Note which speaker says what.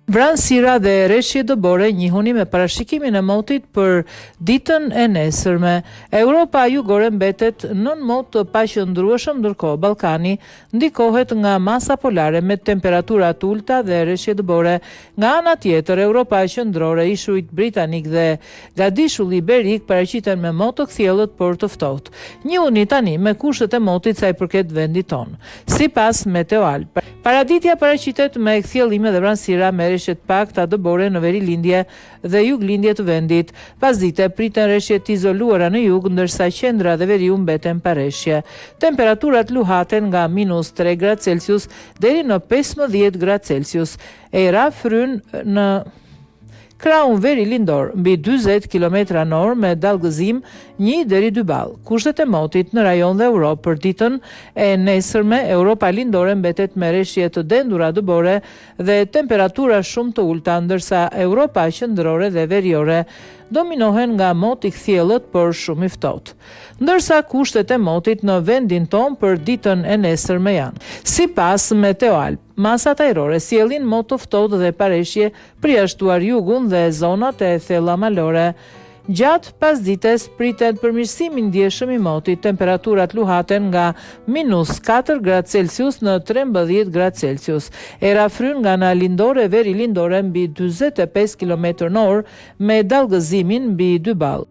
Speaker 1: Vranësira dhe rreshje dëbore njihuni me parashikimin e motit për ditën e nesërme. Europa jugore mbetet nën mot të paqëndrueshëm, ndërkohë Ballkani ndikohet nga masa polare me temperatura të ulta dhe rreshje dëbore. Nga ana tjetër, Europa qendrore, ishujt britanik dhe gadishulli iberik paraqiten me mot të kthjellët por të ftohtë. Njihuni tani me kushtet e motit sa i përket vendit tonë. Sipas Meteoal, paraditja paraqitet me kthjellime dhe vranësira me rreshje të pakta dëbore në verilindje dhe juglindje të vendit. Pasdite priten rreshje të izoluara në jug, ndërsa qendra dhe veriu mbeten pa rreshje. Temperaturat luhaten nga -3 gradë Celsius deri në 15 gradë Celsius. Era fryn në krahun veri lindor mbi 40 km/h me dallgëzim 1 deri 2 ball. Kushtet e motit në rajon dhe Europë për ditën e nesërme, Europa lindore mbetet me rreshje të dendura dëbore dhe temperatura shumë të ulta, ndërsa Europa qendrore dhe veriore dominohen nga mot i kthjellët por shumë i ftohtë. Ndërsa kushtet e motit në vendin ton për ditën e nesërme janë: sipas Meteoal, masat ajrore sjellin mot të ftohtë dhe pareshje përjashtuar jugun dhe zonat e thella malore. Gjatë pasdites pritet përmirësimi ndjeshëm i motit. Temperaturat luhaten nga -4 gradë Celsius në 13 gradë Celsius. Era fryn nga ana lindore veri lindore mbi 45 km/h me dallgëzimin mbi 2 ball.